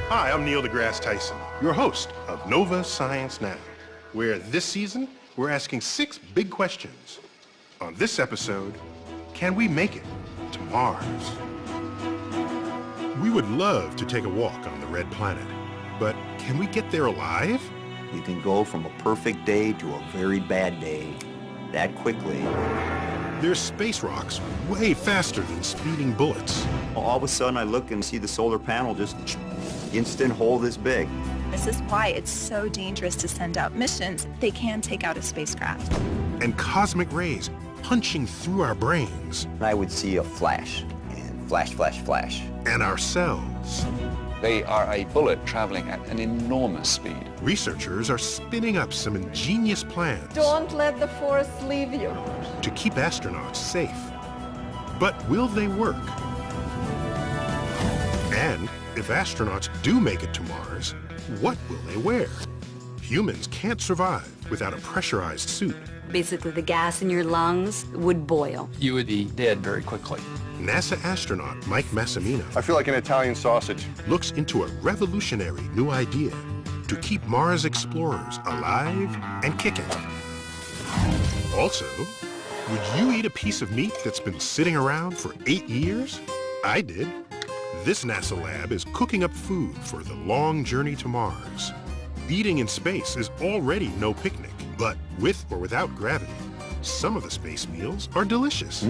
Hi, I'm Neil deGrasse Tyson, your host of Nova Science Now, where this season we're asking 6 big questions. On this episode, can we make it to Mars? We would love to take a walk on the red planet, but can we get there alive? You can go from a perfect day to a very bad day that quickly. There's space rocks way faster than speeding bullets. All of a sudden I look and see the solar panel just instant hole this big. This is why it's so dangerous to send out missions. They can take out a spacecraft. And cosmic rays punching through our brains. I would see a flash, and flash, flash, flash. And our cells. They are a bullet traveling at an enormous speed. Researchers are spinning up some ingenious plans. Don't let the force leave you. To keep astronauts safe. But will they work? And if astronauts do make it to Mars, what will they wear? Humans can't survive without a pressurized suit. Basically, the gas in your lungs would boil. You would be dead very quickly. NASA astronaut Mike Massimino I feel like an Italian sausage. looks into a revolutionary new idea to keep Mars explorers alive and kicking. Also, would you eat a piece of meat that's been sitting around for 8 years? I did. This NASA lab is cooking up food for the long journey to Mars. Eating in space is already no picnic, but with or without gravity, some of the space meals are delicious.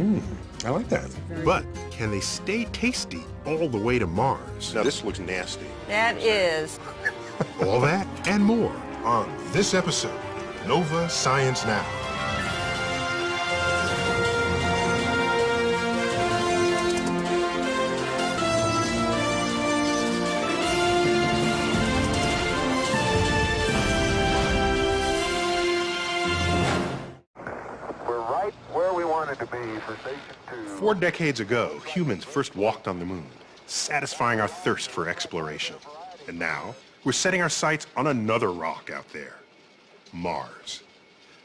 I like that. But can they stay tasty all the way to Mars? Now this looks nasty. That is. All that and more on this episode of Nova Science Now. To be for Station 2. 4 decades ago, humans first walked on the moon, satisfying our thirst for exploration. And now, we're setting our sights on another rock out there, Mars.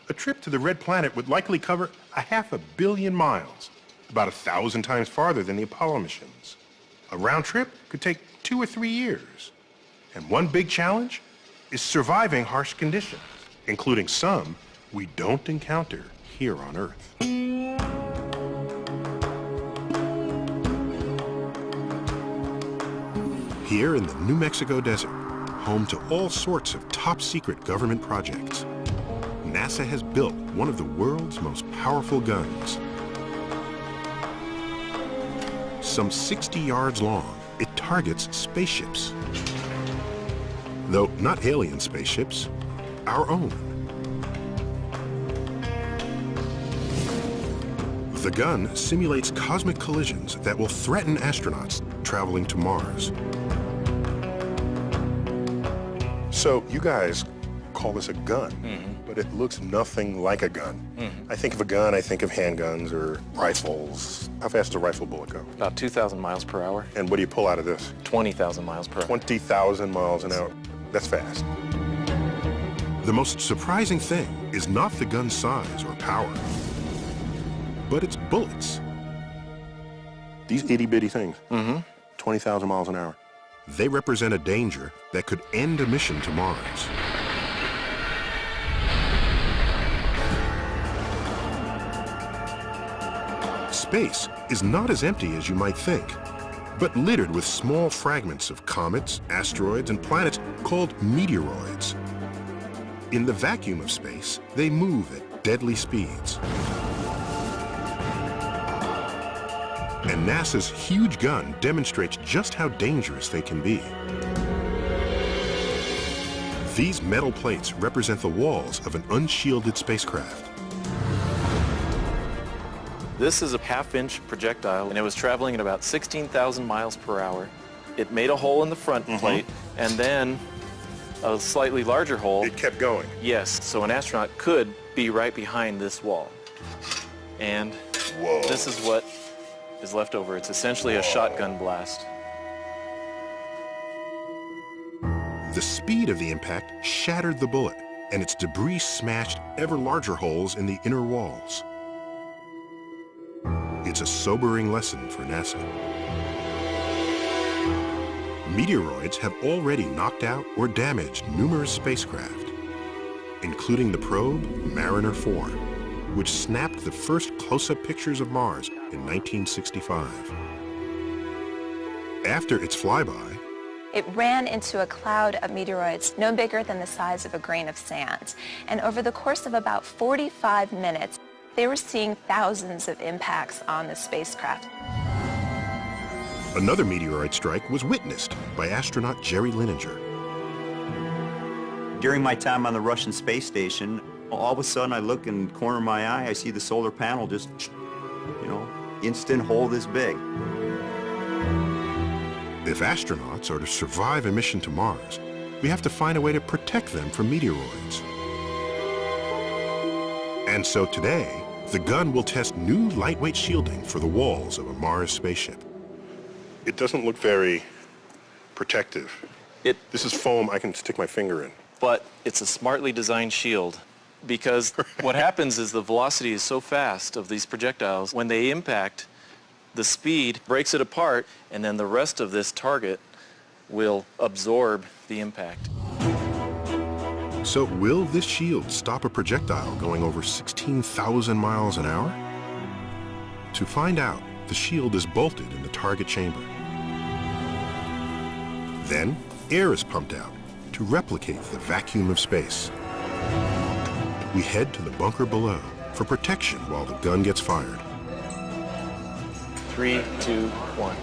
A trip to the red planet would likely cover 500 million miles, about 1,000 times farther than the Apollo missions. A round trip could take 2 or 3 years. And one big challenge is surviving harsh conditions, including some we don't encounter here on Earth. Here in the New Mexico desert, home to all sorts of top-secret government projects, NASA has built one of the world's most powerful guns. Some 60 yards long, it targets spaceships. Though not alien spaceships, our own. The gun simulates cosmic collisions that will threaten astronauts traveling to Mars. So you guys call this a gun, but it looks nothing like a gun. I think of a gun, I think of handguns or rifles. How fast does a rifle bullet go? About 2,000 miles per hour. And what do you pull out of this? 20,000 miles per hour. 20,000 miles an hour. That's fast. The most surprising thing is not the gun's size or power, but its bullets. These itty-bitty things, 20,000 miles an hour. They represent a danger that could end a mission to Mars. Space is not as empty as you might think, but littered with small fragments of comets, asteroids, and planets called meteoroids. In the vacuum of space, they move at deadly speeds. And NASA's huge gun demonstrates just how dangerous they can be. These metal plates represent the walls of an unshielded spacecraft. This is a half-inch projectile, and it was traveling at about 16,000 miles per hour. It made a hole in the front plate, and then a slightly larger hole. It kept going. Yes, so an astronaut could be right behind this wall. And this is what is left over. It's essentially a shotgun blast. The speed of the impact shattered the bullet, and its debris smashed ever larger holes in the inner walls. It it's a sobering lesson for NASA. Meteoroids have already knocked out or damaged numerous spacecraft, including the probe Mariner 4, which snapped the first close-up pictures of Mars in 1965. After its flyby, It ran into a cloud of meteoroids no bigger than the size of a grain of sand. And over the course of about 45 minutes, they were seeing thousands of impacts on the spacecraft. another meteoroid strike was witnessed by astronaut Jerry Linenger. During my time on the Russian space station, all of a sudden I look in the corner of my eye, I see the solar panel just, instant hole this big. If astronauts are to survive a mission to Mars, we have to find a way to protect them from meteoroids. And so today, the gun will test new lightweight shielding for the walls of a Mars spaceship. It doesn't look very protective. This is foam I can stick my finger in. But it's a smartly designed shield because what happens is the velocity is so fast of these projectiles, when they impact, the speed breaks it apart, and then the rest of this target will absorb the impact. So will this shield stop a projectile going over 16,000 miles an hour? To find out, the shield is bolted in the target chamber. Then, air is pumped out to replicate the vacuum of space. We head to the bunker below for protection while the gun gets fired. 3, 2, 1.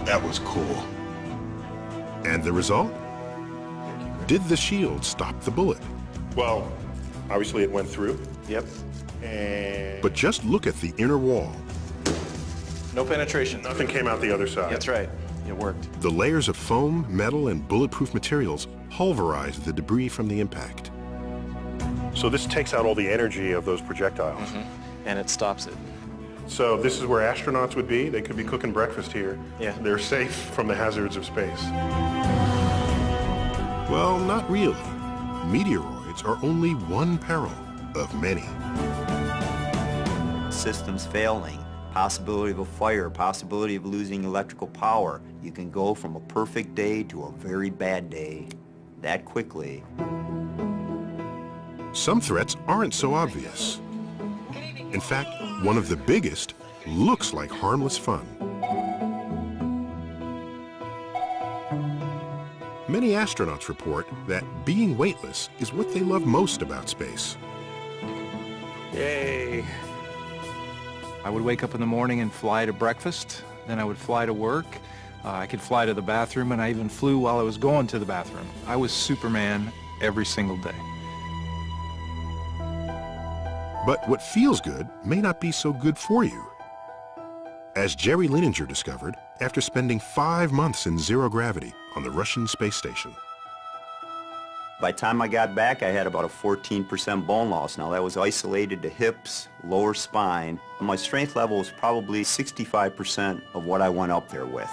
That was cool. And the result? Did the shield stop the bullet? Well, obviously it went through. Yep. But just look at the inner wall. No penetration. Nothing came out the other side. That's right. It worked. The layers of foam, metal, and bulletproof materials pulverize the debris from the impact. So this takes out all the energy of those projectiles. And it stops it. So this is where astronauts would be? They could be cooking breakfast here. Yeah. They're safe from the hazards of space. Well, not really. Meteoroids are only one peril of many. Systems failing, possibility of a fire, possibility of losing electrical power. You can go from a perfect day to a very bad day that quickly. Some threats aren't so obvious. In fact, one of the biggest looks like harmless fun. Many astronauts report that being weightless is what they love most about space. Yay! I would wake up in the morning and fly to breakfast, then I would fly to work. I could fly to the bathroom, and I even flew while I was going to the bathroom. I was Superman every single day. But what feels good may not be so good for you. As Jerry Linenger discovered after spending 5 months in zero gravity on the Russian space station. By the time I got back, I had about a 14% bone loss. Now, that was isolated to hips, lower spine. My strength level was probably 65% of what I went up there with.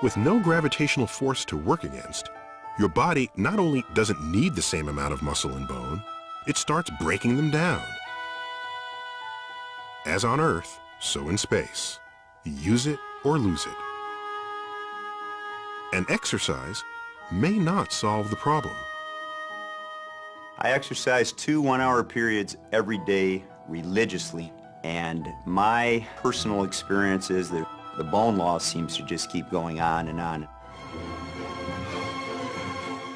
With no gravitational force to work against, your body not only doesn't need the same amount of muscle and bone, it starts breaking them down. As on Earth, so in space. Use it or lose it. And exercise may not solve the problem. I exercise 2 one-hour periods every day religiously, and my personal experience is that the bone loss seems to just keep going on and on.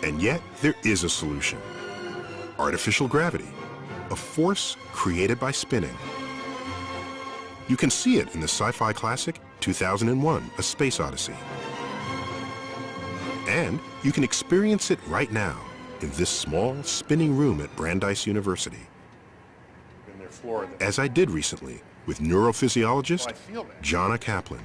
And yet, there is a solution. Artificial gravity, a force created by spinning. You can see it in the sci-fi classic 2001, A Space Odyssey. And you can experience it right now in this small spinning room at Brandeis University. As I did recently with neurophysiologist Jonna Kaplan.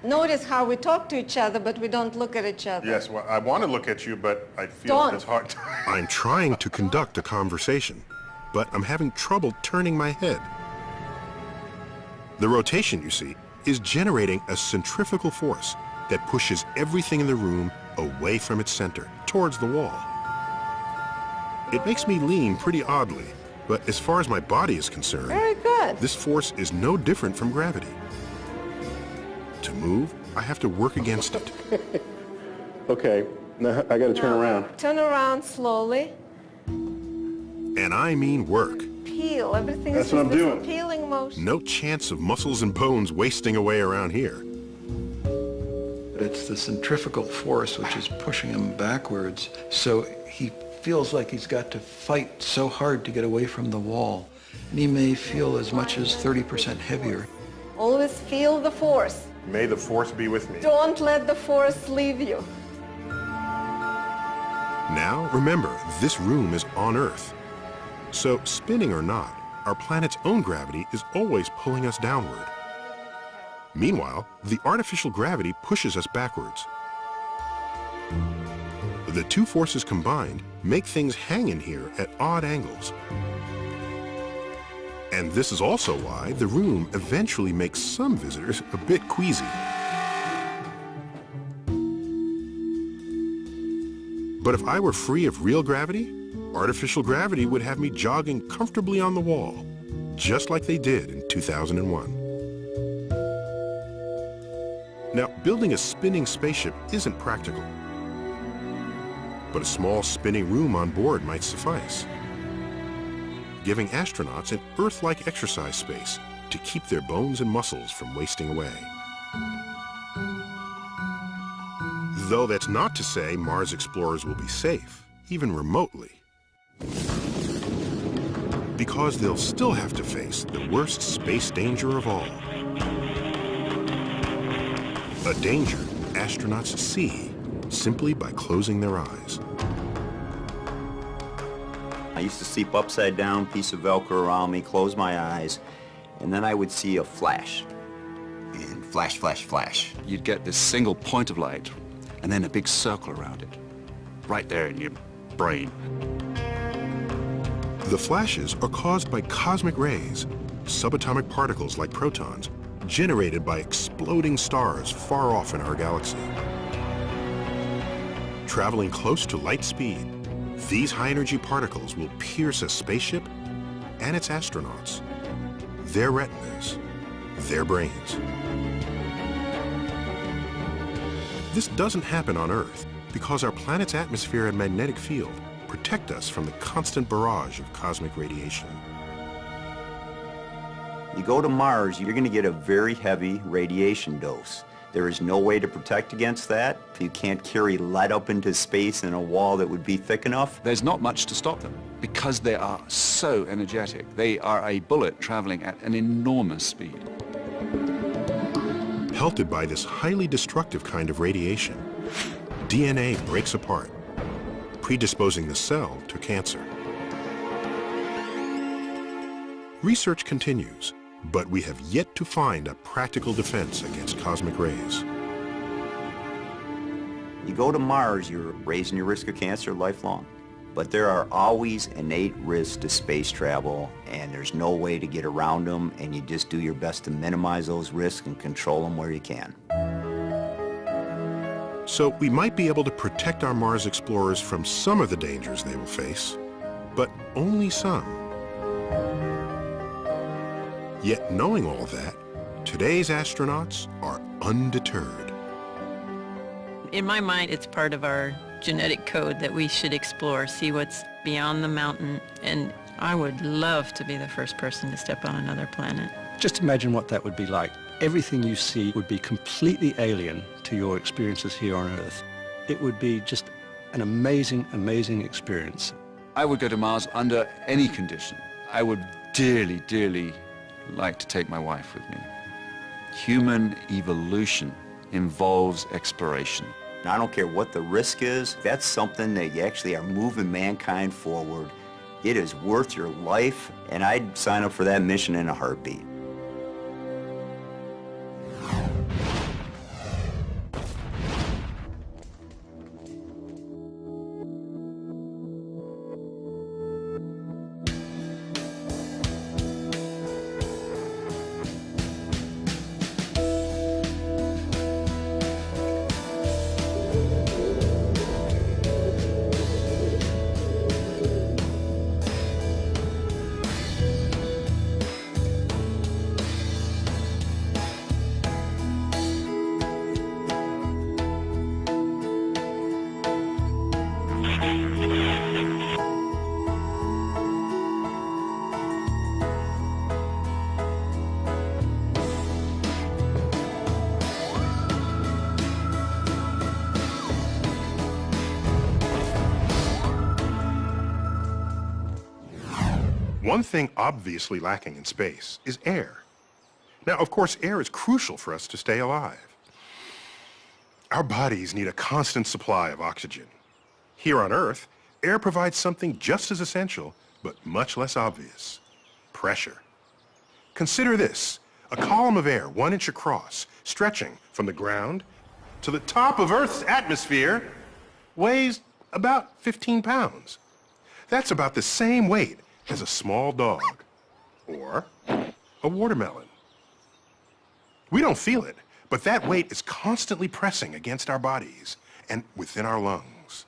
Notice how we talk to each other, but we don't look at each other. Yes, well, I want to look at you, but I feel it's hard. I'm trying to conduct a conversation, but I'm having trouble turning my head. The rotation, you see, is generating a centrifugal force that pushes everything in the room away from its center, towards the wall. It makes me lean pretty oddly, but as far as my body is concerned, Very good. this force is no different from gravity. To move, I have to work against it. Okay, now I gotta turn around. Turn around slowly. And I mean work. Peel. Everything That's is what I'm just this doing. peeling motion. No chance of muscles and bones wasting away around here. It's the centrifugal force which is pushing him backwards, so he feels like he's got to fight so hard to get away from the wall. And he may feel as much as 30% heavier. Always feel the force. May the force be with me. Don't let the force leave you. Now, remember, this room is on Earth. So, spinning or not, our planet's own gravity is always pulling us downward. Meanwhile, the artificial gravity pushes us backwards. The two forces combined make things hang in here at odd angles. And this is also why the room eventually makes some visitors a bit queasy. But if I were free of real gravity, artificial gravity would have me jogging comfortably on the wall, just like they did in 2001. Now, building a spinning spaceship isn't practical, but a small spinning room on board might suffice, giving astronauts an Earth-like exercise space to keep their bones and muscles from wasting away. Though that's not to say Mars explorers will be safe, even remotely, because they'll still have to face the worst space danger of all. A danger astronauts see simply by closing their eyes. I used to sleep upside down, piece of Velcro around me, close my eyes, and then I would see a flash. And flash, flash, flash. You'd get this single point of light and then a big circle around it, right there in your brain. The flashes are caused by cosmic rays, subatomic particles like protons, generated by exploding stars far off in our galaxy. Traveling close to light speed, these high-energy particles will pierce a spaceship and its astronauts, their retinas, their brains. This doesn't happen on Earth because our planet's atmosphere and magnetic field protect us from the constant barrage of cosmic radiation. You go to Mars, you're going to get a very heavy radiation dose. There is no way to protect against that. You can't carry lead up into space in a wall that would be thick enough. There's not much to stop them because they are so energetic. They are a bullet traveling at an enormous speed. Pelted by this highly destructive kind of radiation, DNA breaks apart, predisposing the cell to cancer. Research continues, but we have yet to find a practical defense against cosmic rays. You go to Mars, you're raising your risk of cancer lifelong. But there are always innate risks to space travel, and there's no way to get around them, and you just do your best to minimize those risks and control them where you can. So we might be able to protect our Mars explorers from some of the dangers they will face, but only some. Yet knowing all that, today's astronauts are undeterred. In my mind, it's part of our genetic code that we should explore, see what's beyond the mountain, and I would love to be the first person to step on another planet. Just imagine what that would be like. Everything you see would be completely alien to your experiences here on Earth. It would be just an amazing, amazing experience. I would go to Mars under any condition. I would dearly, dearly like to take my wife with me. Human evolution involves exploration. I don't care what the risk is, that's something that you actually are moving mankind forward. It is worth your life, and I'd sign up for that mission in a heartbeat. One thing obviously lacking in space is air. Now, of course, air is crucial for us to stay alive. Our bodies need a constant supply of oxygen. Here on Earth, air provides something just as essential, but much less obvious: pressure. Consider this: a column of air 1 inch across, stretching from the ground to the top of Earth's atmosphere, weighs about 15 pounds. That's about the same weight as a small dog or a watermelon. We don't feel it, but that weight is constantly pressing against our bodies and within our lungs.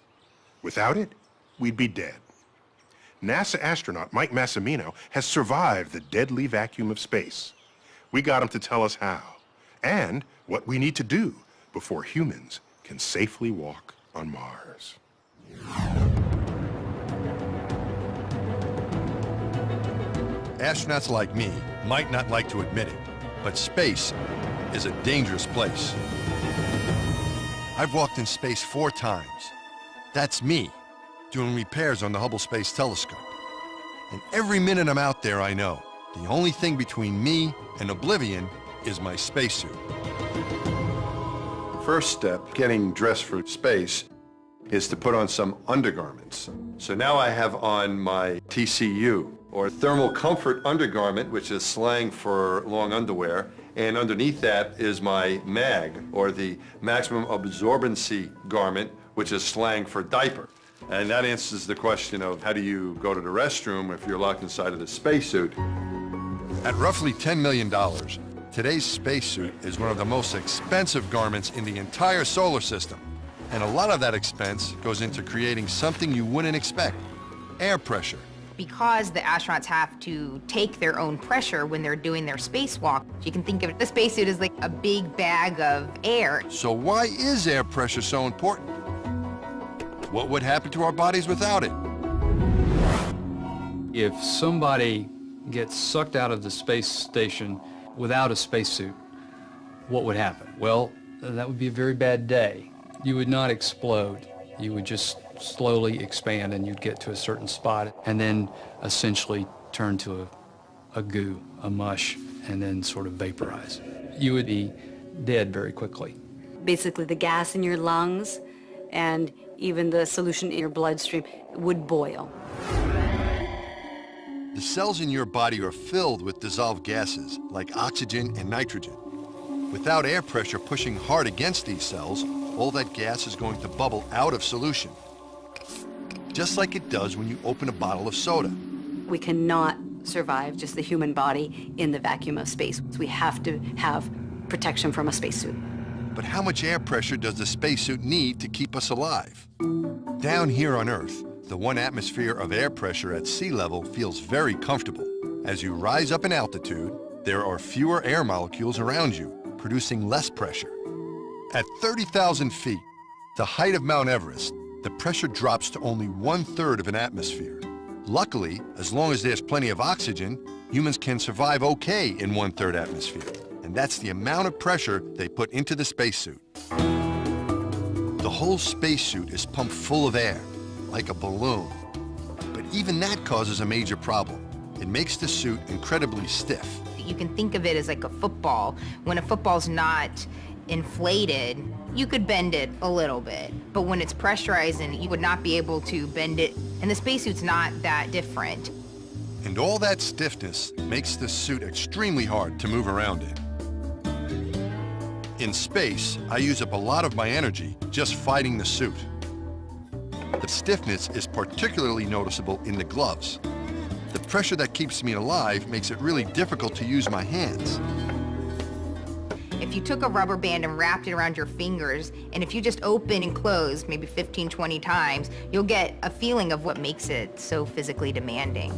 Without it, we'd be dead. NASA astronaut Mike Massimino has survived the deadly vacuum of space. We got him to tell us how and what we need to do before humans can safely walk on Mars. Astronauts like me might not like to admit it, but space is a dangerous place. I've walked in space 4 times. That's me, doing repairs on the Hubble Space Telescope. And every minute I'm out there, I know, the only thing between me and oblivion is my spacesuit. First step, getting dressed for space, is to put on some undergarments. So now I have on my TCU, or thermal comfort undergarment, which is slang for long underwear, and underneath that is my MAG, or the maximum absorbency garment, which is slang for diaper. And that answers the question of how do you go to the restroom if you're locked inside of the spacesuit. At roughly $10 million, today's spacesuit is one of the most expensive garments in the entire solar system. And a lot of that expense goes into creating something you wouldn't expect: air pressure. Because the astronauts have to take their own pressure when they're doing their spacewalk, you can think of the spacesuit as like a big bag of air. So why is air pressure so important? What would happen to our bodies without it? If somebody gets sucked out of the space station without a spacesuit, what would happen? Well, that would be a very bad day. You would not explode. You would just slowly expand, and you'd get to a certain spot and then essentially turn to a goo, a mush, and then sort of vaporize. You would be dead very quickly. Basically, the gas in your lungs and even the solution in your bloodstream would boil. The cells in your body are filled with dissolved gases like oxygen and nitrogen. Without air pressure pushing hard against these cells, all that gas is going to bubble out of solution, just like it does when you open a bottle of soda. We cannot survive, just the human body, in the vacuum of space. We have to have protection from a spacesuit. But how much air pressure does the spacesuit need to keep us alive? Down here on Earth, the 1 atmosphere of air pressure at sea level feels very comfortable. As you rise up in altitude, there are fewer air molecules around you, producing less pressure. At 30,000 feet, the height of Mount Everest, the pressure drops to only 1/3 of an atmosphere. Luckily, as long as there's plenty of oxygen, humans can survive okay in 1/3 atmosphere. And that's the amount of pressure they put into the spacesuit. The whole spacesuit is pumped full of air, like a balloon. But even that causes a major problem. It makes the suit incredibly stiff. You can think of it as like a football. When a football's not inflated, you could bend it a little bit. But when it's pressurized, and you would not be able to bend it. And the spacesuit's not that different. And all that stiffness makes the suit extremely hard to move around in. In space, I use up a lot of my energy just fighting the suit. The stiffness is particularly noticeable in the gloves. The pressure that keeps me alive makes it really difficult to use my hands. If you took a rubber band and wrapped it around your fingers, and if you just open and close maybe 15, 20 times, you'll get a feeling of what makes it so physically demanding.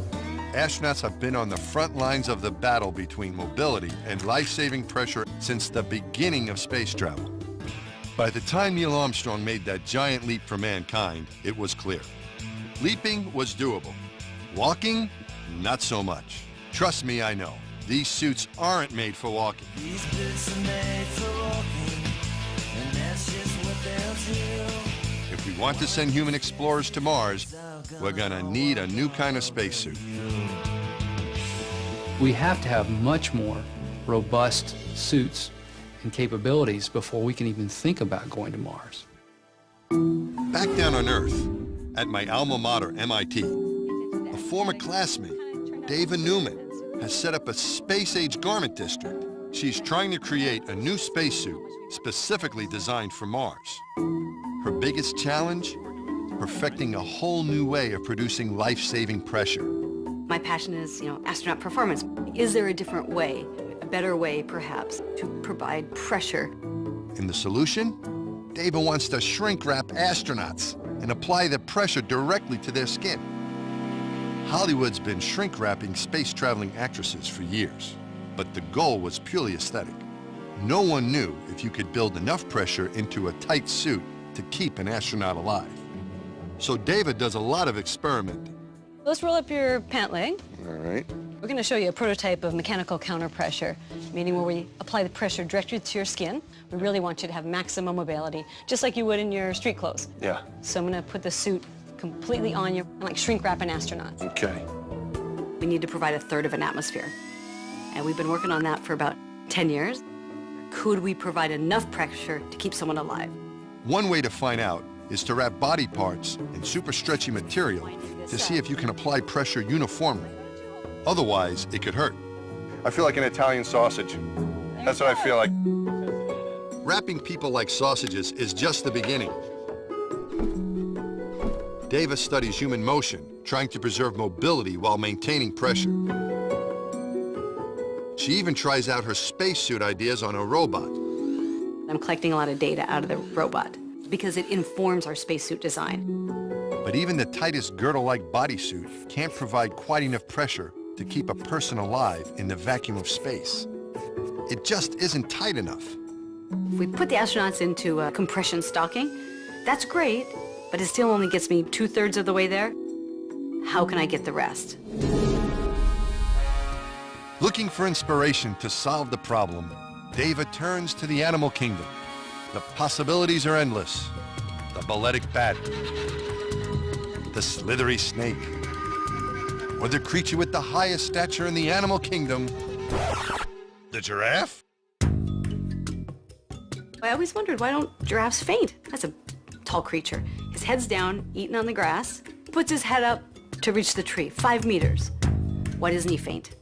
Astronauts have been on the front lines of the battle between mobility and life-saving pressure since the beginning of space travel. By the time Neil Armstrong made that giant leap for mankind, it was clear. Leaping was doable. Walking, not so much. Trust me, I know. These suits aren't made for walking. These boots are made for walking, and that's just what they'll do. If we want to send human explorers to Mars, we're gonna need a new kind of spacesuit. We have to have much more robust suits and capabilities before we can even think about going to Mars. Back down on Earth, at my alma mater, MIT, a former classmate, Dava Newman, has set up a space-age garment district. She's trying to create a new spacesuit specifically designed for Mars. Her biggest challenge? Perfecting a whole new way of producing life-saving pressure. My passion is, astronaut performance. Is there a different way, a better way perhaps, to provide pressure? And the solution? Dava wants to shrink-wrap astronauts and apply the pressure directly to their skin. Hollywood's been shrink-wrapping space-traveling actresses for years, but the goal was purely aesthetic. No one knew if you could build enough pressure into a tight suit to keep an astronaut alive. So Dava does a lot of experimenting. Let's roll up your pant leg. All right. We're going to show you a prototype of mechanical counterpressure, meaning where we apply the pressure directly to your skin. We really want you to have maximum mobility, just like you would in your street clothes. Yeah. So I'm going to put the suit completely on you, like shrink wrap an astronaut. Okay. We need to provide 1/3 of an atmosphere. And we've been working on that for about 10 years. Could we provide enough pressure to keep someone alive? One way to find out is to wrap body parts in super stretchy material to see if you can apply pressure uniformly. Otherwise, it could hurt. I feel like an Italian sausage. That's what I feel like. Wrapping people like sausages is just the beginning. Dava studies human motion, trying to preserve mobility while maintaining pressure. She even tries out her spacesuit ideas on a robot. I'm collecting a lot of data out of the robot because it informs our spacesuit design. But even the tightest girdle-like bodysuit can't provide quite enough pressure to keep a person alive in the vacuum of space. It just isn't tight enough. If we put the astronauts into a compression stocking, that's great, but it still only gets me 2/3 of the way there. How can I get the rest? Looking for inspiration to solve the problem, Dava turns to the animal kingdom. The possibilities are endless. The balletic bat, the slithery snake, or the creature with the highest stature in the animal kingdom, the giraffe? I always wondered, why don't giraffes faint? That's a tall creature. His head's down, eating on the grass, puts his head up to reach the tree, 5 meters. Why doesn't he faint?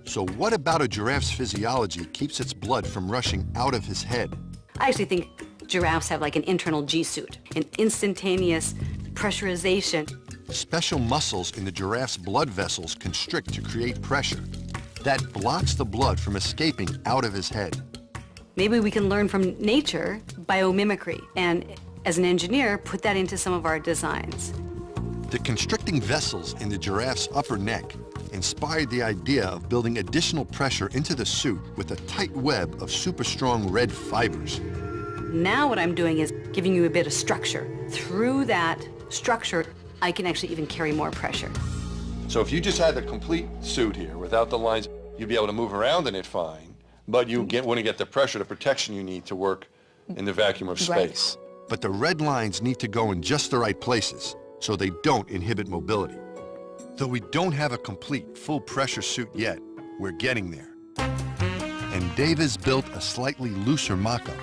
So what about a giraffe's physiology keeps its blood from rushing out of his head? I actually think giraffes have like an internal G-suit, an instantaneous pressurization. Special muscles in the giraffe's blood vessels constrict to create pressure. That blocks the blood from escaping out of his head. Maybe we can learn from nature biomimicry, and as an engineer, put that into some of our designs. The constricting vessels in the giraffe's upper neck inspired the idea of building additional pressure into the suit with a tight web of super strong red fibers. Now what I'm doing is giving you a bit of structure. Through that structure, I can actually even carry more pressure. So if you just had the complete suit here without the lines, you'd be able to move around in it fine, but you wouldn't get the pressure, the protection you need to work in the vacuum of space. Right. But the red lines need to go in just the right places so they don't inhibit mobility. Though we don't have a complete full pressure suit yet, we're getting there. And Dava's built a slightly looser mock-up.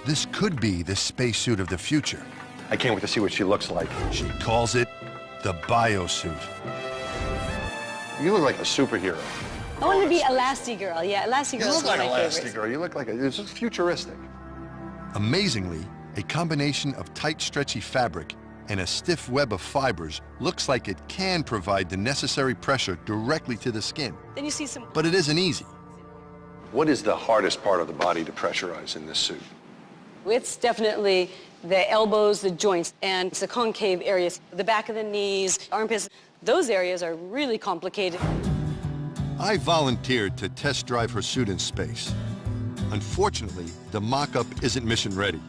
This could be the spacesuit of the future. I can't wait to see what she looks like. She calls it the biosuit. You look like a superhero. I want to be Elastigirl. Yeah, Elastigirl You is look one like of my favorites. Elastigirl. You look like it's just futuristic. Amazingly, a combination of tight, stretchy fabric and a stiff web of fibers looks like it can provide the necessary pressure directly to the skin. Then you see some... But it isn't easy. What is the hardest part of the body to pressurize in this suit? It's definitely the elbows, the joints, and it's the concave areas. The back of the knees, armpits, those areas are really complicated. I volunteered to test drive her suit in space. Unfortunately, the mock-up isn't mission ready.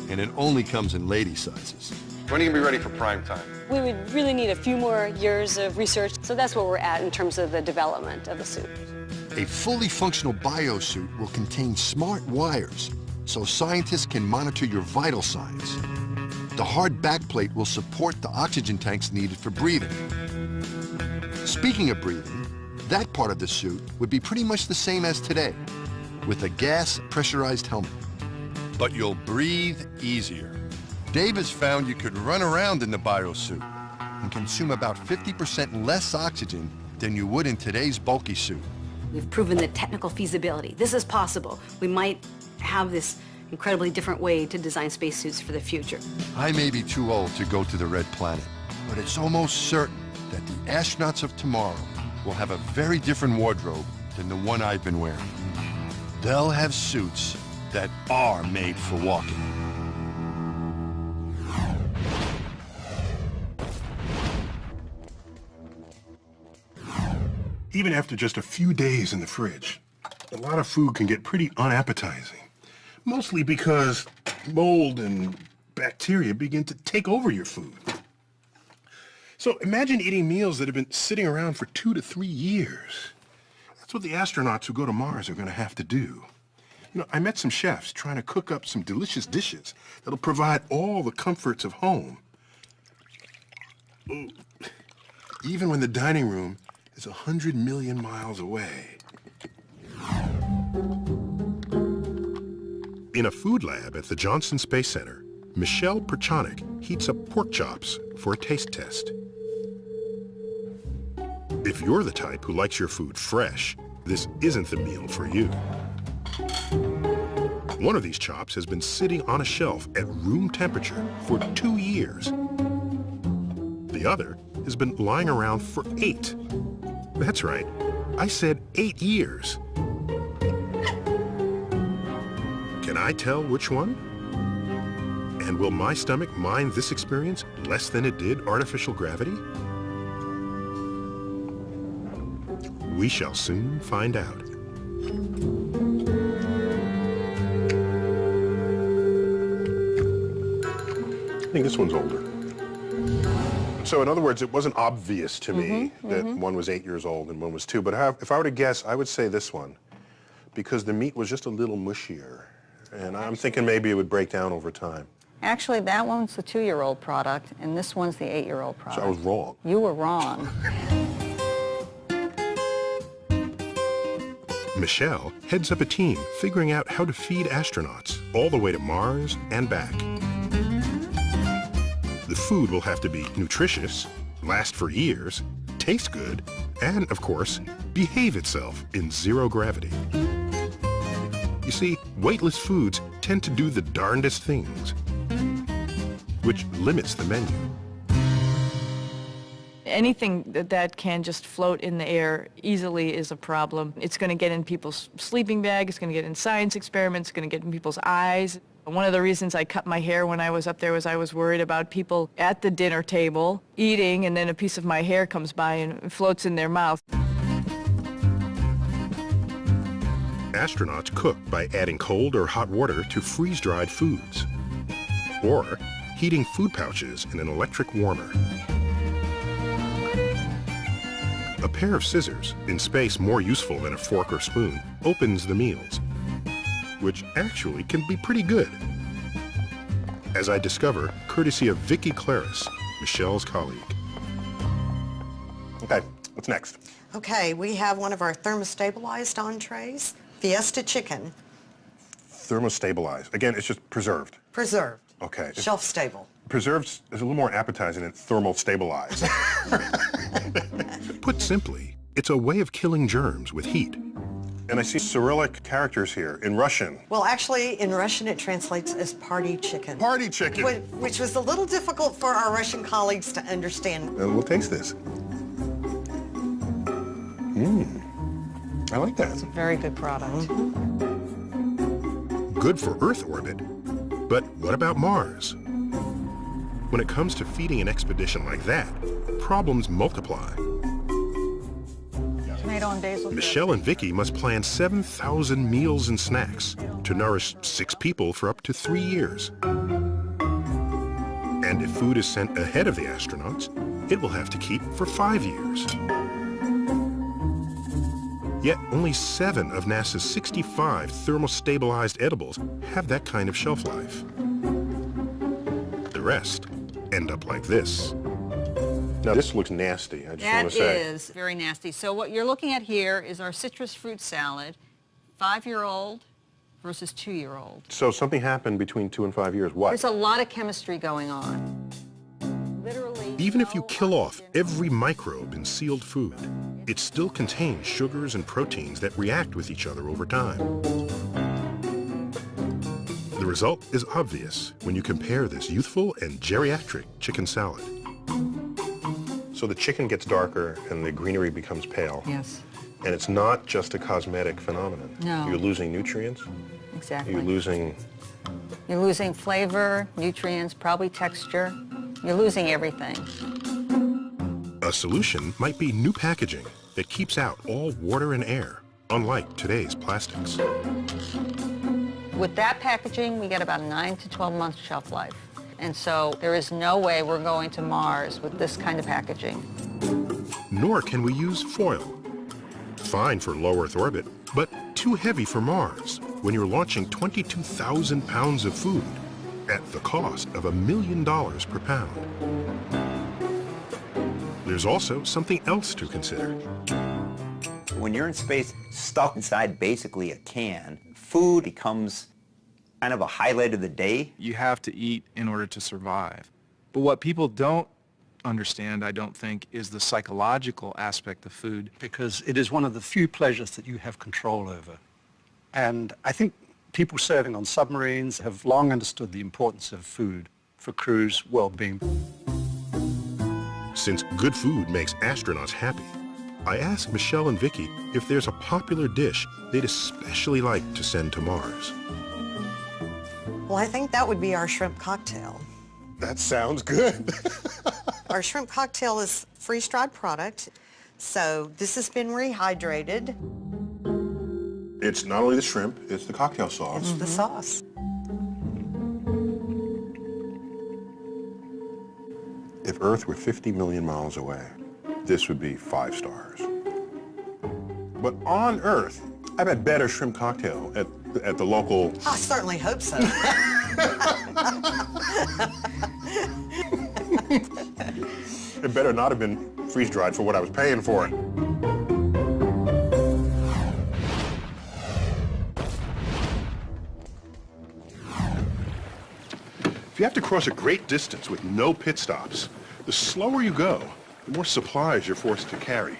And it only comes in lady sizes. When are you going to be ready for prime time? We would really need a few more years of research, so that's where we're at in terms of the development of the suit. A fully functional biosuit will contain smart wires, so scientists can monitor your vital signs. The hard backplate will support the oxygen tanks needed for breathing. Speaking of breathing, That part of the suit would be pretty much the same as today, with a gas pressurized helmet. But you'll breathe easier. Dave has found you could run around in the biosuit and consume about 50% less oxygen than you would in today's bulky suit. We've proven the technical feasibility. This is possible. We might have this incredibly different way to design spacesuits for the future. I may be too old to go to the Red Planet, but it's almost certain that the astronauts of tomorrow will have a very different wardrobe than the one I've been wearing. They'll have suits that are made for walking. Even after just a few days in the fridge, a lot of food can get pretty unappetizing. Mostly because mold and bacteria begin to take over your food. So imagine eating meals that have been sitting around for 2 to 3 years. That's what the astronauts who go to Mars are going to have to do. You know, I met some chefs trying to cook up some delicious dishes that'll provide all the comforts of home. Even when the dining room is 100 million miles away. In a food lab at the Johnson Space Center, Michelle Perchonik heats up pork chops for a taste test. If you're the type who likes your food fresh, this isn't the meal for you. One of these chops has been sitting on a shelf at room temperature for 2 years. The other has been lying around for 8. That's right, I said 8 years. Can I tell which one? And will my stomach mind this experience less than it did artificial gravity? We shall soon find out. I think this one's older. So in other words, it wasn't obvious to me that one was 8 years old and one was 2. But if I were to guess, I would say this one, because the meat was just a little mushier. And I'm thinking maybe it would break down over time. Actually, that one's the 2-year-old product, and this one's the 8-year-old product. So I was wrong. You were wrong. Michelle heads up a team figuring out how to feed astronauts all the way to Mars and back. The food will have to be nutritious, last for years, taste good, and, of course, behave itself in zero gravity. You see, weightless foods tend to do the darndest things, which limits the menu. Anything that can just float in the air easily is a problem. It's going to get in people's sleeping bag, it's going to get in science experiments, it's going to get in people's eyes. One of the reasons I cut my hair when I was up there was I was worried about people at the dinner table eating, and then a piece of my hair comes by and floats in their mouth. Astronauts cook by adding cold or hot water to freeze-dried foods, or heating food pouches in an electric warmer. A pair of scissors, in space more useful than a fork or spoon, opens the meals, which actually can be pretty good, as I discover courtesy of Vicki Claris, Michelle's colleague. Okay, what's next? Okay, we have one of our thermostabilized entrees, Fiesta chicken. Thermostabilized. Again, it's just preserved. Preserved. Okay. Shelf stable. Preserved is a little more appetizing than thermal stabilized. Put simply, it's a way of killing germs with heat. And I see Cyrillic characters here in Russian. Well, actually, in Russian, it translates as party chicken. Party chicken. Which was a little difficult for our Russian colleagues to understand. And we'll taste this. I like that. It's a very good product. Good for Earth orbit. But what about Mars? When it comes to feeding an expedition like that, problems multiply. Tomato and basil. Michelle and Vicki must plan 7,000 meals and snacks to nourish 6 people for up to 3 years. And if food is sent ahead of the astronauts, it will have to keep for 5 years. Yet only 7 of NASA's 65 thermostabilized edibles have that kind of shelf life. The rest end up like this. Now, this looks nasty, I just want That to say. is very nasty. So what you're looking at here is our citrus fruit salad, 5-year-old versus 2-year-old. So something happened between 2 and 5 years. What? There's a lot of chemistry going on. Literally. Even if you kill off every microbe in sealed food, it still contains sugars and proteins that react with each other over time. The result is obvious when you compare this youthful and geriatric chicken salad. So the chicken gets darker and the greenery becomes pale. Yes. And it's not just a cosmetic phenomenon. No. You're losing nutrients. Exactly. You're losing flavor, nutrients, probably texture. You're losing everything. A solution might be new packaging that keeps out all water and air, unlike today's plastics. With that packaging, we get about 9 to 12 months shelf life. And so there is no way we're going to Mars with this kind of packaging. Nor can we use foil. Fine for low Earth orbit, but too heavy for Mars when you're launching 22,000 pounds of food at the cost of $1 million per pound. There's also something else to consider. When you're in space, stuck inside basically a can, food becomes kind of a highlight of the day. You have to eat in order to survive. But what people don't understand, I don't think, is the psychological aspect of food. Because it is one of the few pleasures that you have control over. And I think people serving on submarines have long understood the importance of food for crew's well-being. Since good food makes astronauts happy, I asked Michelle and Vicki if there's a popular dish they'd especially like to send to Mars. Well, I think that would be our shrimp cocktail. That sounds good. Our shrimp cocktail is a freeze-dried product, so this has been rehydrated. It's not only the shrimp, it's the cocktail sauce. It's the sauce. If Earth were 50 million miles away, this would be 5 stars. But on Earth, I've had better shrimp cocktail at the local... I certainly hope so. It better not have been freeze-dried for what I was paying for it. If you have to cross a great distance with no pit stops, the slower you go, the more supplies you're forced to carry.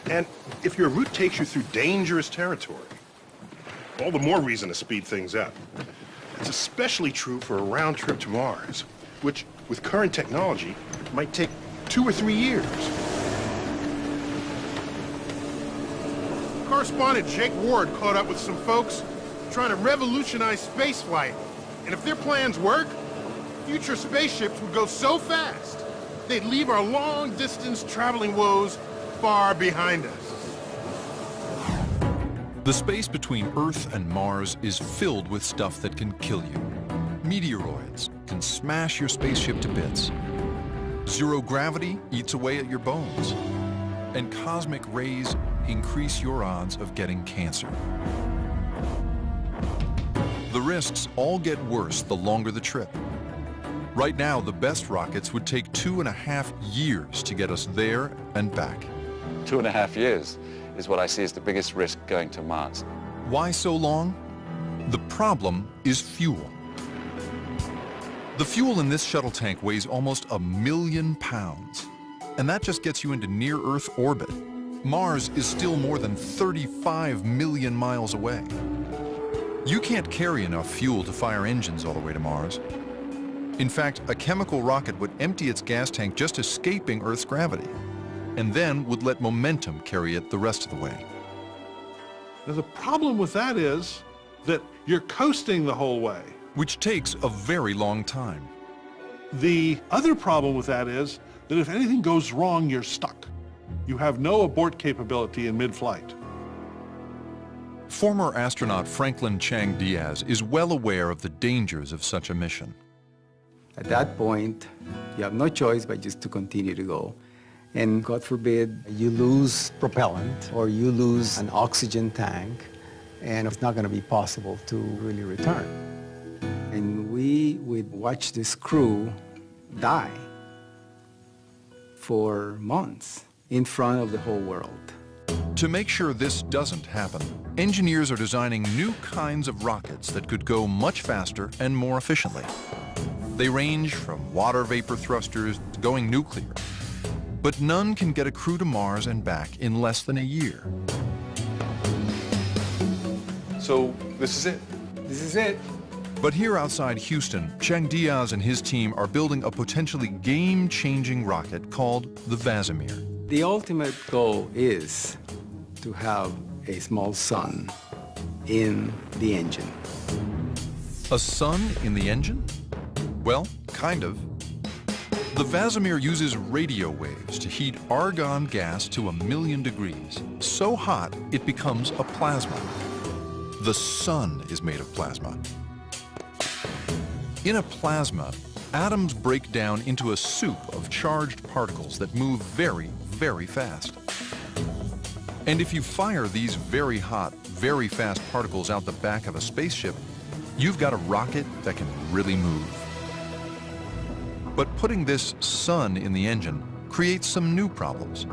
And if your route takes you through dangerous territory, all the more reason to speed things up. It's especially true for a round trip to Mars, which, with current technology, might take 2 or 3 years. Correspondent Jake Ward caught up with some folks trying to revolutionize spaceflight. And if their plans work, future spaceships would go so fast, they'd leave our long-distance traveling woes far behind us. The space between Earth and Mars is filled with stuff that can kill you. Meteoroids can smash your spaceship to bits. Zero gravity eats away at your bones. And cosmic rays increase your odds of getting cancer. The risks all get worse the longer the trip. Right now, the best rockets would take 2.5 years to get us there and back. 2.5 years is what I see as the biggest risk going to Mars. Why so long? The problem is fuel. The fuel in this shuttle tank weighs almost 1 million pounds, and that just gets you into near-Earth orbit. Mars is still more than 35 million miles away. You can't carry enough fuel to fire engines all the way to Mars. In fact, a chemical rocket would empty its gas tank just escaping Earth's gravity, and then would let momentum carry it the rest of the way. Now, the problem with that is that you're coasting the whole way. Which takes a very long time. The other problem with that is that if anything goes wrong, you're stuck. You have no abort capability in mid-flight. Former astronaut Franklin Chang Diaz is well aware of the dangers of such a mission. At that point, you have no choice but just to continue to go. And God forbid, you lose propellant or you lose an oxygen tank, and it's not going to be possible to really return. And we would watch this crew die for months in front of the whole world. To make sure this doesn't happen, engineers are designing new kinds of rockets that could go much faster and more efficiently. They range from water vapor thrusters to going nuclear, but none can get a crew to Mars and back in less than a year. So this is it? This is it. But here outside Houston, Chang Diaz and his team are building a potentially game-changing rocket called the Vasimir. The ultimate goal is to have a small sun in the engine. A sun in the engine? Well, kind of. The Vasimir uses radio waves to heat argon gas to 1,000,000 degrees, so hot it becomes a plasma. The sun is made of plasma. In a plasma, atoms break down into a soup of charged particles that move very, very fast. And if you fire these very hot, very fast particles out the back of a spaceship, you've got a rocket that can really move. But putting this sun in the engine creates some new problems.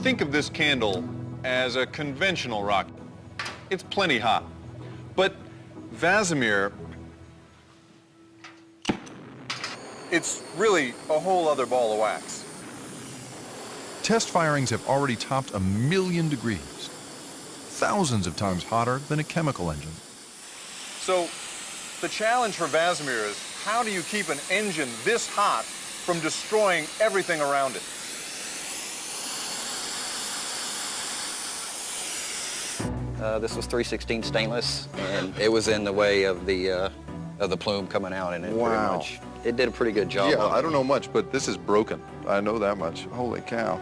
Think of this candle as a conventional rocket. It's plenty hot. But Vasimir, it's really a whole other ball of wax. Test firings have already topped 1,000,000 degrees, thousands of times hotter than a chemical engine. So the challenge for Vasimir is, how do you keep an engine this hot from destroying everything around it? This was 316 stainless, and it was in the way of the plume coming out, and it pretty much, it did a pretty good job. Yeah, I don't know much, but this is broken. I know that much. Holy cow.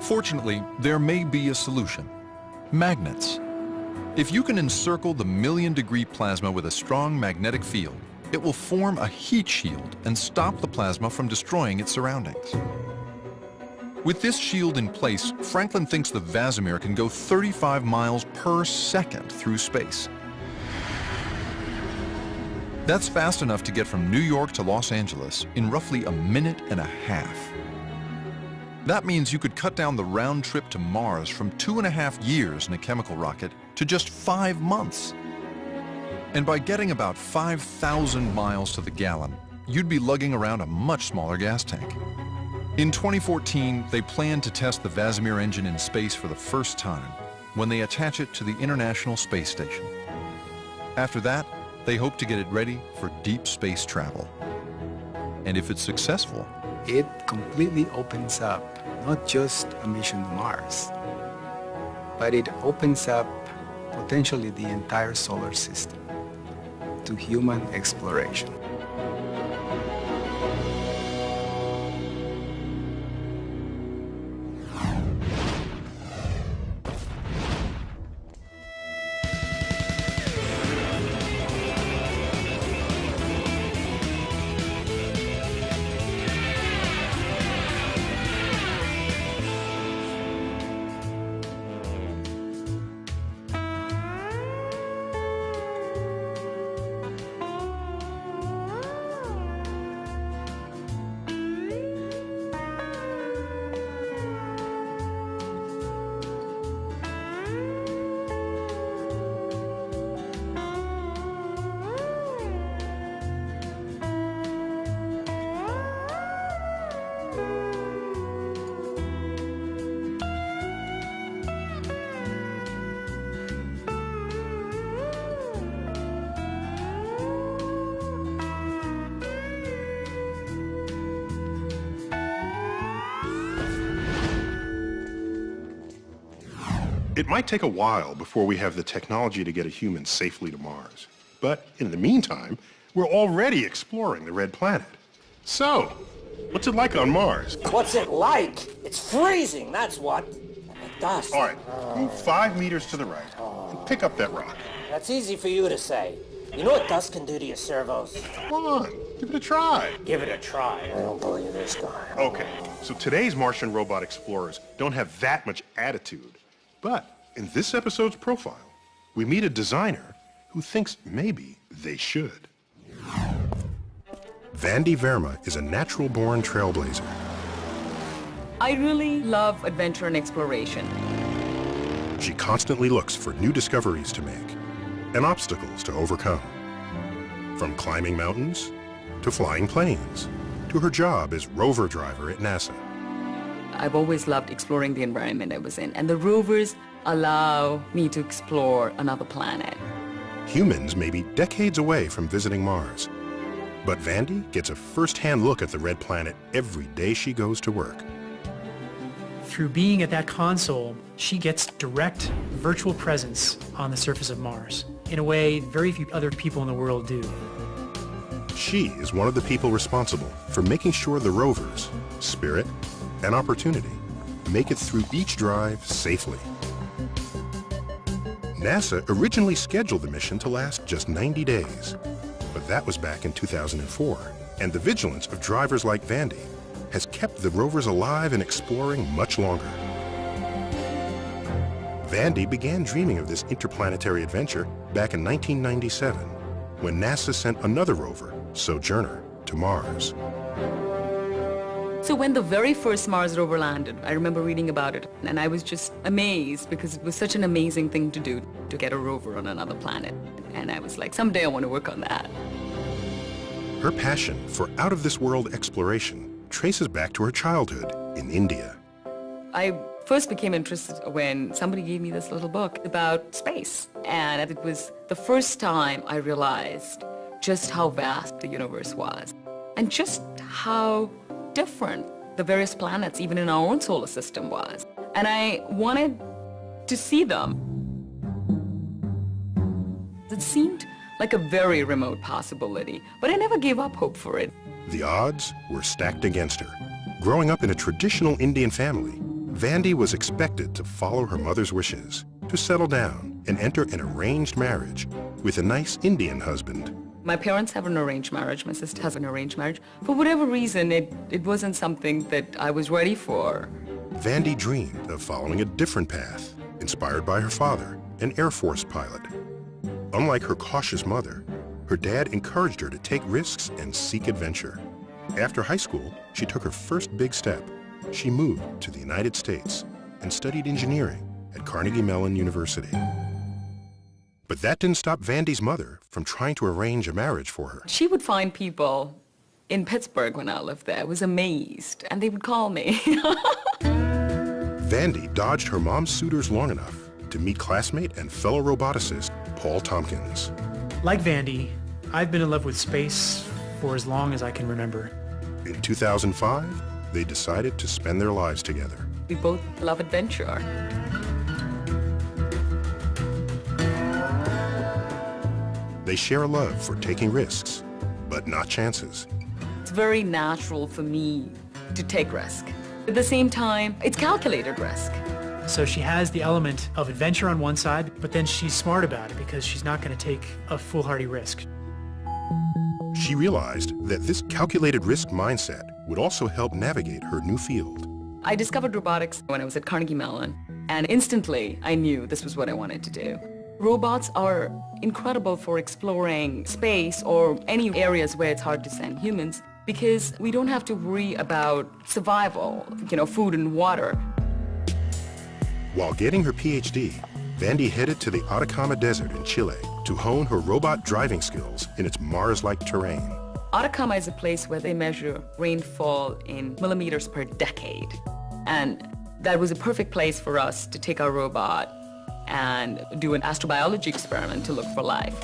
Fortunately, there may be a solution. Magnets. If you can encircle the 1,000,000-degree plasma with a strong magnetic field, it will form a heat shield and stop the plasma from destroying its surroundings. With this shield in place, Franklin thinks the Vasimir can go 35 miles per second through space. That's fast enough to get from New York to Los Angeles in roughly a minute and a half. That means you could cut down the round trip to Mars from 2.5 years in a chemical rocket to just 5 months. And by getting about 5,000 miles to the gallon, you'd be lugging around a much smaller gas tank. In 2014, they plan to test the Vasimir engine in space for the first time when they attach it to the International Space Station. After that, they hope to get it ready for deep space travel. And if it's successful, It completely opens up not just a mission to Mars, but it opens up potentially the entire solar system to human exploration. It might take a while before we have the technology to get a human safely to Mars. But in the meantime, we're already exploring the red planet. So, what's it like on Mars? What's it like? It's freezing, that's what. And the dust. All right, move 5 meters to the right and pick up that rock. That's easy for you to say. You know what dust can do to your servos? Come on, give it a try. Give it a try. I don't believe this guy. Okay, so today's Martian robot explorers don't have that much attitude. But in this episode's profile, we meet a designer who thinks maybe they should. Vandy Verma is a natural-born trailblazer. I really love adventure and exploration. She constantly looks for new discoveries to make and obstacles to overcome. From climbing mountains to flying planes to her job as rover driver at NASA. I've always loved exploring the environment I was in, and the rovers allow me to explore another planet. Humans may be decades away from visiting Mars, but Vandy gets a first-hand look at the red planet every day she goes to work. Through being at that console, she gets direct virtual presence on the surface of Mars in a way very few other people in the world do. She is one of the people responsible for making sure the rovers, Spirit and Opportunity, make it through each drive safely. NASA originally scheduled the mission to last just 90 days, but that was back in 2004, and the vigilance of drivers like Vandy has kept the rovers alive and exploring much longer. Vandy began dreaming of this interplanetary adventure back in 1997, when NASA sent another rover, Sojourner, to Mars. So when the very first Mars rover landed, I remember reading about it, and I was just amazed because it was such an amazing thing to do, to get a rover on another planet. And I was like, someday I want to work on that. Her passion for out-of-this-world exploration traces back to her childhood in India. I first became interested when somebody gave me this little book about space. And it was the first time I realized just how vast the universe was and just how different the various planets, even in our own solar system, was. And I wanted to see them. It seemed like a very remote possibility, but I never gave up hope for it. The odds were stacked against her. Growing up in a traditional Indian family, Vandy was expected to follow her mother's wishes, to settle down and enter an arranged marriage with a nice Indian husband. My parents have an arranged marriage. My sister has an arranged marriage. For whatever reason, it wasn't something that I was ready for. Vandy dreamed of following a different path, inspired by her father, an Air Force pilot. Unlike her cautious mother, her dad encouraged her to take risks and seek adventure. After high school, she took her first big step. She moved to the United States and studied engineering at Carnegie Mellon University. But that didn't stop Vandy's mother from trying to arrange a marriage for her. She would find people in Pittsburgh when I lived there. I was amazed, and they would call me. Vandy dodged her mom's suitors long enough to meet classmate and fellow roboticist Paul Tompkins. Like Vandy, I've been in love with space for as long as I can remember. In 2005, they decided to spend their lives together. We both love adventure. They share a love for taking risks, but not chances. It's very natural for me to take risk. At the same time, it's calculated risk. So she has the element of adventure on one side, but then she's smart about it because she's not going to take a foolhardy risk. She realized that this calculated risk mindset would also help navigate her new field. I discovered robotics when I was at Carnegie Mellon, and instantly I knew this was what I wanted to do. Robots are incredible for exploring space or any areas where it's hard to send humans because we don't have to worry about survival, food and water. While getting her PhD, Vandy headed to the Atacama Desert in Chile to hone her robot driving skills in its Mars-like terrain. Atacama is a place where they measure rainfall in millimeters per decade. And that was a perfect place for us to take our robot and do an astrobiology experiment to look for life.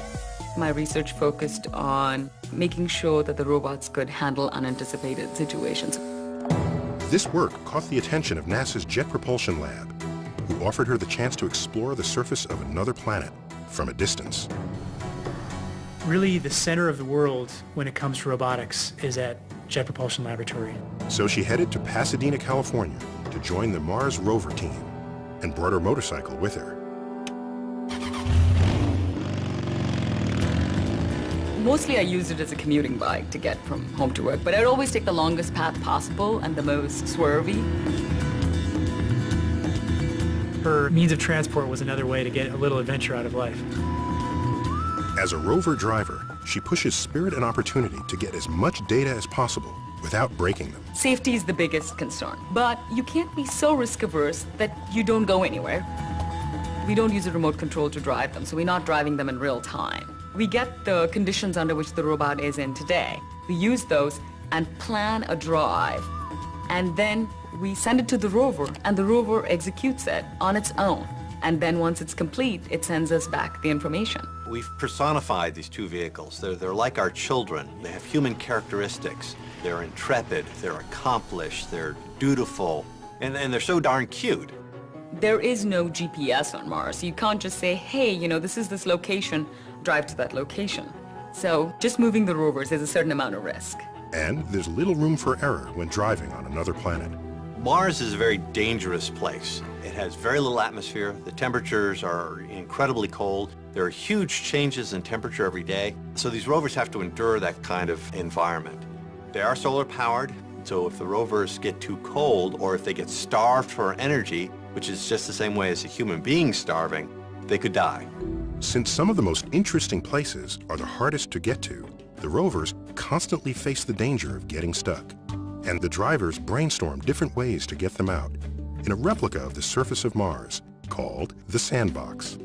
My research focused on making sure that the robots could handle unanticipated situations. This work caught the attention of NASA's Jet Propulsion Lab, who offered her the chance to explore the surface of another planet from a distance. Really, the center of the world when it comes to robotics is at Jet Propulsion Laboratory. So she headed to Pasadena, California to join the Mars rover team and brought her motorcycle with her. Mostly I used it as a commuting bike to get from home to work, but I'd always take the longest path possible and the most swervy. Her means of transport was another way to get a little adventure out of life. As a rover driver, she pushes Spirit and Opportunity to get as much data as possible without breaking them. Safety is the biggest concern, but you can't be so risk-averse that you don't go anywhere. We don't use a remote control to drive them, so we're not driving them in real time. We get the conditions under which the robot is in today. We use those and plan a drive, and then we send it to the rover, and the rover executes it on its own. And then once it's complete, it sends us back the information. We've personified these two vehicles. They're like our children. They have human characteristics. They're intrepid, they're accomplished, they're dutiful, and they're so darn cute. There is no GPS on Mars. You can't just say, hey, you know, this is this location, drive to that location. So just moving the rovers is a certain amount of risk. And there's little room for error when driving on another planet. Mars is a very dangerous place. It has very little atmosphere. The temperatures are incredibly cold. There are huge changes in temperature every day. So these rovers have to endure that kind of environment. They are solar powered, so if the rovers get too cold or if they get starved for energy, which is just the same way as a human being starving, they could die. Since some of the most interesting places are the hardest to get to, the rovers constantly face the danger of getting stuck. And the drivers brainstorm different ways to get them out in a replica of the surface of Mars called the Sandbox.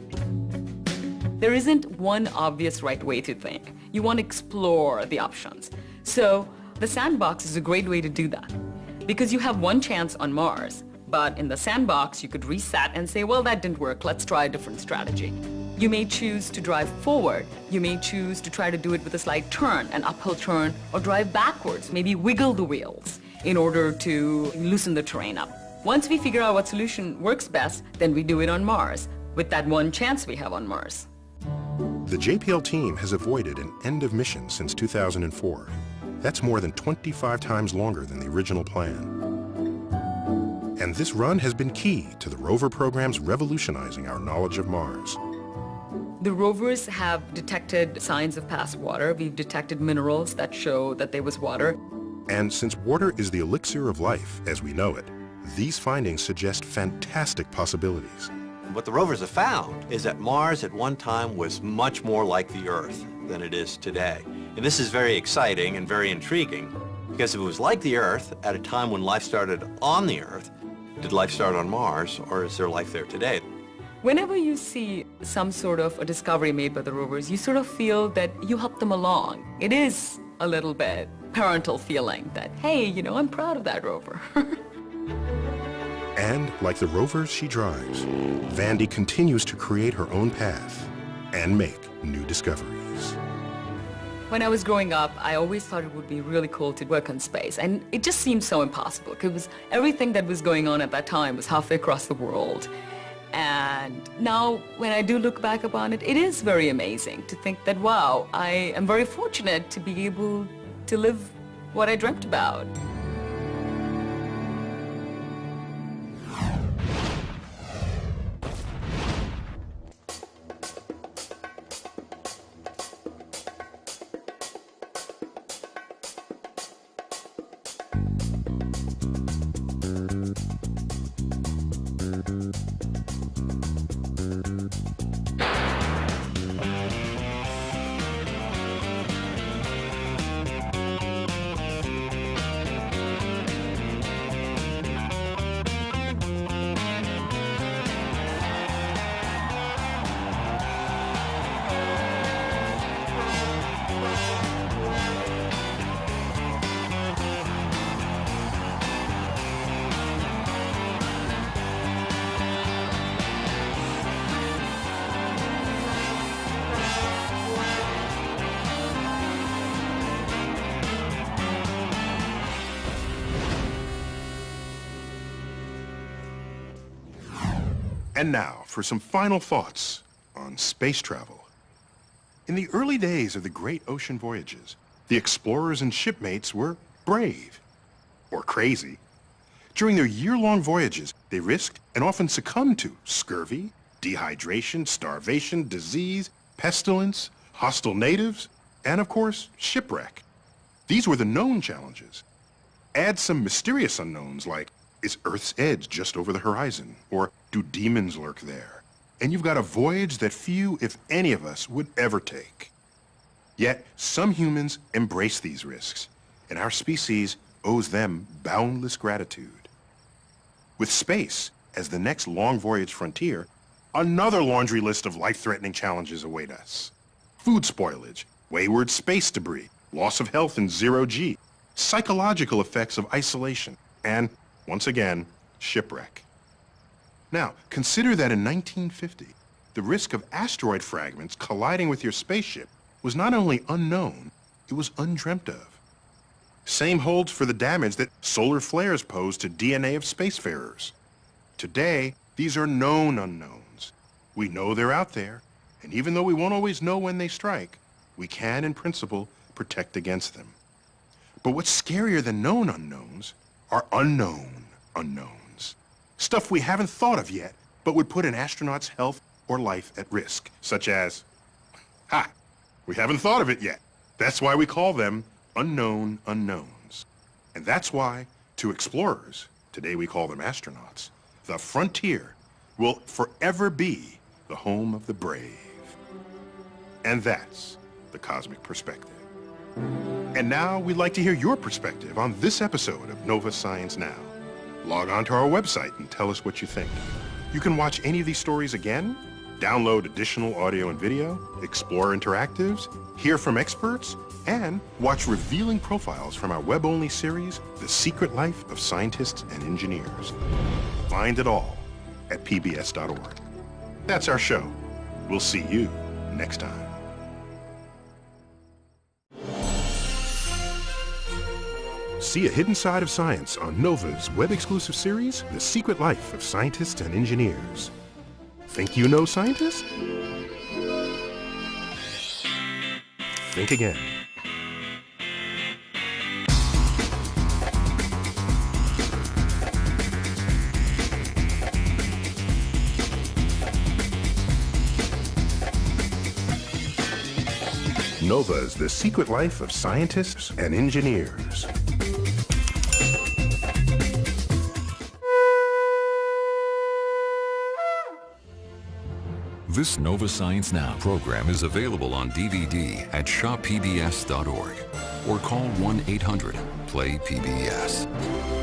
There isn't one obvious right way to think. You want to explore the options. So the Sandbox is a great way to do that because you have one chance on Mars, but in the Sandbox you could reset and say, well, that didn't work, let's try a different strategy. You may choose to drive forward. You may choose to try to do it with a slight turn, an uphill turn, or drive backwards, maybe wiggle the wheels in order to loosen the terrain up. Once we figure out what solution works best, then we do it on Mars, with that one chance we have on Mars. The JPL team has avoided an end of mission since 2004. That's more than 25 times longer than the original plan. And this run has been key to the rover programs revolutionizing our knowledge of Mars. The rovers have detected signs of past water. We've detected minerals that show that there was water. And since water is the elixir of life as we know it, these findings suggest fantastic possibilities. What the rovers have found is that Mars at one time was much more like the Earth than it is today. And this is very exciting and very intriguing because if it was like the Earth at a time when life started on the Earth, did life start on Mars or is there life there today? Whenever you see some sort of a discovery made by the rovers, you sort of feel that you helped them along. It is a little bit parental feeling that, hey, you know, I'm proud of that rover. And like the rovers she drives, Vandy continues to create her own path and make new discoveries. When I was growing up, I always thought it would be really cool to work in space, and it just seemed so impossible because everything that was going on at that time was halfway across the world. And now, when I do look back upon it, it is very amazing to think that, wow, I am very fortunate to be able to live what I dreamt about. And now for some final thoughts on space travel. In the early days of the great ocean voyages, the explorers and shipmates were brave or crazy. During their year-long voyages, they risked and often succumbed to scurvy, dehydration, starvation, disease, pestilence, hostile natives, and of course, shipwreck. These were the known challenges. Add some mysterious unknowns like, is Earth's edge just over the horizon? Or do demons lurk there? And you've got a voyage that few, if any of us, would ever take. Yet, some humans embrace these risks, and our species owes them boundless gratitude. With space as the next long voyage frontier, another laundry list of life-threatening challenges await us. Food spoilage, wayward space debris, loss of health in zero-G, psychological effects of isolation, and, once again, shipwreck. Now, consider that in 1950, the risk of asteroid fragments colliding with your spaceship was not only unknown, it was undreamt of. Same holds for the damage that solar flares pose to DNA of spacefarers. Today, these are known unknowns. We know they're out there, and even though we won't always know when they strike, we can, in principle, protect against them. But what's scarier than known unknowns are unknown unknowns. Stuff we haven't thought of yet, but would put an astronaut's health or life at risk, such as, we haven't thought of it yet. That's why we call them unknown unknowns. And that's why, to explorers, today we call them astronauts, the frontier will forever be the home of the brave. And that's the Cosmic Perspective. And now we'd like to hear your perspective on this episode of Nova Science Now. Log on to our website and tell us what you think. You can watch any of these stories again, download additional audio and video, explore interactives, hear from experts, and watch revealing profiles from our web-only series, The Secret Life of Scientists and Engineers. Find it all at pbs.org. That's our show. We'll see you next time. See a hidden side of science on Nova's web-exclusive series, The Secret Life of Scientists and Engineers. Think you know scientists? Think again. Nova's The Secret Life of Scientists and Engineers. This Nova Science Now program is available on DVD at shoppbs.org or call 1-800-PLAY-PBS.